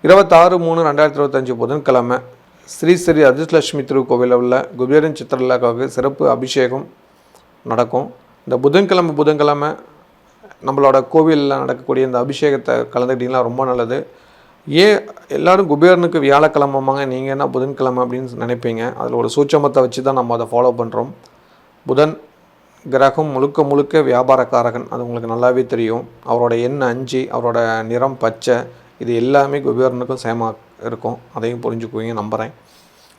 26/3/2025 புதன்கிழமை ஸ்ரீ ஸ்ரீ அதிர்ஷ்டலட்சுமி திருக்கோவிலில் உள்ள குபேரன் சித்திரலாக்காவுக்கு சிறப்பு அபிஷேகம் நடக்கும். இந்த புதன்கிழமை நம்மளோட கோவிலில் நடக்கக்கூடிய இந்த அபிஷேகத்தை கலந்துக்கிட்டிங்கன்னா ரொம்ப நல்லது. ஏன் எல்லோரும் குபேரனுக்கு வியாழக்கிழமைமாங்க, நீங்கள் என்ன புதன்கிழமை அப்படின்னு நினைப்பீங்க. அதில் ஒரு சூட்சமத்தை வச்சு தான் நம்ம அதை ஃபாலோ பண்ணுறோம். புதன் கிரகம் முழுக்க வியாபாரக்காரகன், அது உங்களுக்கு நல்லாவே தெரியும். அவரோட எண் 5, அவரோட நிறம் பச்சை, இது எல்லாமே குபேரனுக்கும் சேமாக இருக்கும். அதையும் புரிஞ்சுக்குவீங்க நம்புகிறேன்.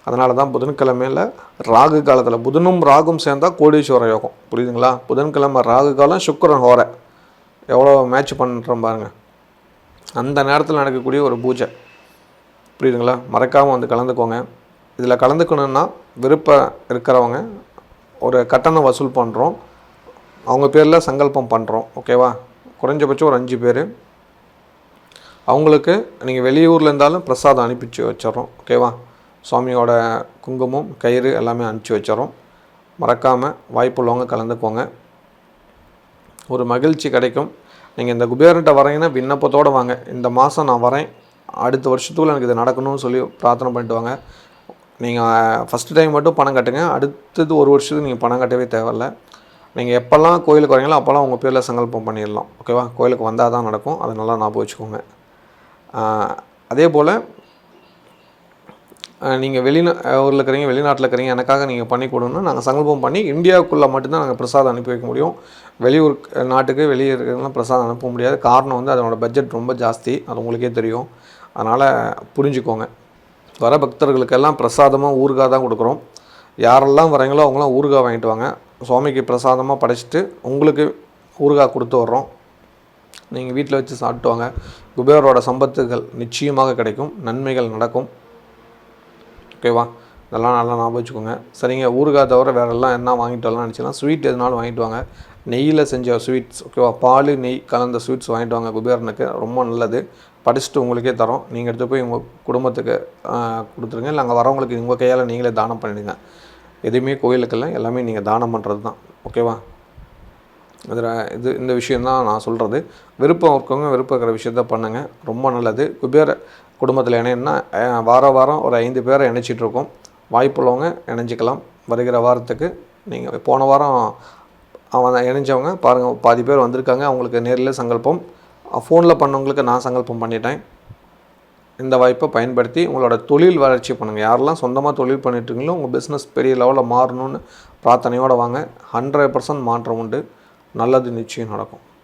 அதனால தான் புதன்கிழமையில் ராகு காலத்தில் புதனும் ராகும் சேர்ந்தால் கோடீஸ்வர யோகம், புரியுதுங்களா? புதன்கிழமை ராகு காலம், சுக்கிரன் ஹோரை, எவ்வளோ மேட்ச் பண்ணுறோம் பாருங்கள். அந்த நேரத்தில் நடக்கக்கூடிய ஒரு பூஜை, புரியுதுங்களா? மறக்காமல் வந்து கலந்துக்கோங்க. இதில் கலந்துக்கணுன்னா விருப்பம் இருக்கிறவங்க ஒரு கட்டணம் வசூல் பண்ணுறோம், அவங்க பேரில் சங்கல்பம் பண்ணுறோம், ஓகேவா? குறைஞ்சபட்சம் ஒரு 5 பேர். அவங்களுக்கு நீங்கள் வெளியூரில் இருந்தாலும் பிரசாதம் அனுப்பிச்சு வச்சிடறோம், ஓகேவா? சுவாமியோட குங்குமம், கயிறு எல்லாமே அனுப்பிச்சி வச்சிடறோம். மறக்காமல் வாய்ப்புள்ளவங்க கலந்துக்கோங்க, ஒரு மகிழ்ச்சி கிடைக்கும். நீங்கள் இந்த குபேரன்ட்ட வரீங்கன்னா விண்ணப்பத்தோடு வாங்க. இந்த மாதம் நான் வரேன், அடுத்த வருஷத்துக்குள்ள எனக்கு இது நடக்கணும்னு சொல்லி பிரார்த்தனை பண்ணிட்டு வாங்க. நீங்கள் ஃபஸ்ட்டு டைம் மட்டும் பணம் கட்டுங்க, அடுத்தது ஒரு வருஷத்துக்கு நீங்கள் பணம் கட்டவே தேவையில்லை. நீங்கள் எப்போல்லாம் கோயிலுக்கு வரீங்களோ அப்போல்லாம் உங்கள் பேரில் சங்கல்பம் பண்ணிடலாம், ஓகேவா? கோயிலுக்கு வந்தால் தான் நடக்கும், அதை நல்லா ஞாபகம் வச்சுக்கோங்க. அதே போல் நீங்கள் ஊரில் இருக்கிறீங்க, வெளிநாட்டில் இருக்கிறீங்க, எனக்காக நீங்கள் பண்ணி கொடுங்கன்னா நாங்கள் சங்கல்பம் பண்ணி இந்தியாவுக்குள்ளே மட்டும்தான் நாங்கள் பிரசாதம் அனுப்பி வைக்க முடியும். வெளியூர் நாட்டுக்கு வெளியே இருக்கிறவங்களாம் பிரசாதம் அனுப்ப முடியாது. காரணம் வந்து அதனோட பட்ஜெட் ரொம்ப ஜாஸ்தி, அது உங்களுக்கே தெரியும். அதனால் புரிஞ்சுக்கோங்க. வர பக்தர்களுக்கெல்லாம் பிரசாதமாக ஊறுகாய் தான் கொடுக்குறோம். யாரெல்லாம் வரீங்களோ அவங்களாம் ஊறுகாய் வாங்கிட்டு வாங்க. சுவாமிக்கு பிரசாதமாக படைச்சிட்டு உங்களுக்கு ஊறுகாய் கொடுத்து வர்றோம். நீங்கள் வீட்டில் வச்சு சாப்பிட்டு வாங்க. குபேரோட சம்பத்துகள் நிச்சயமாக கிடைக்கும், நன்மைகள் நடக்கும், ஓகேவா? இதெல்லாம் நல்லா ஞாபகம் வச்சுக்கோங்க. சரிங்க, ஊறுகாய் தவிர வேறெல்லாம் என்ன வாங்கிட்டு வரலாம்னு நினச்சிங்கன்னா ஸ்வீட் எதுனாலும் வாங்கிட்டு வாங்க. நெய்யில் செஞ்ச ஸ்வீட்ஸ், ஓகேவா? பால் நெய் கலந்த ஸ்வீட்ஸ் வாங்கிட்டு வாங்க. குபேரனுக்கு ரொம்ப நல்லது. படிச்சுட்டு உங்களுக்கே தரோம், நீங்கள் எடுத்து போய் உங்கள் குடும்பத்துக்கு கொடுத்துருங்க. இல்லை அங்கே வரவங்களுக்கு உங்கள் கையால் நீங்களே தானம் பண்ணிடுங்க. எதுவுமே கோயிலுக்கெல்லாம் எல்லாமே நீங்கள் தானம் பண்ணுறது தான், ஓகேவா? இந்த விஷயந்தான் நான் சொல்கிறது. விருப்பம் இருக்கவங்க விருப்பம் இருக்கிற விஷயத்த பண்ணுங்கள், ரொம்ப நல்லது. குபேர குடும்பத்தில் இணையன்னா வாரம் ஒரு 5 பேரை இணைச்சிட்ருக்கோம். வாய்ப்புள்ளவங்க இணைஞ்சிக்கலாம். வருகிற வாரத்துக்கு நீங்கள் போன வாரம் இணைஞ்சவங்க பாருங்கள், பாதி பேர் வந்திருக்காங்க. அவங்களுக்கு நேரில் சங்கல்பம், ஃபோனில் பண்ணவங்களுக்கு நான் சங்கல்பம் பண்ணிட்டேன். இந்த வாய்ப்பை பயன்படுத்தி உங்களோட தொழில் வளர்ச்சி பண்ணுங்கள். யாரெல்லாம் சொந்தமாக தொழில் பண்ணிட்டுருக்கீங்களோ உங்கள் பிஸ்னஸ் பெரிய லெவலில் மாறணும்னு பிரார்த்தனையோடு வாங்க. 100% மாற்றம் உண்டு, நல்லது நிச்சயம் நடக்கும்.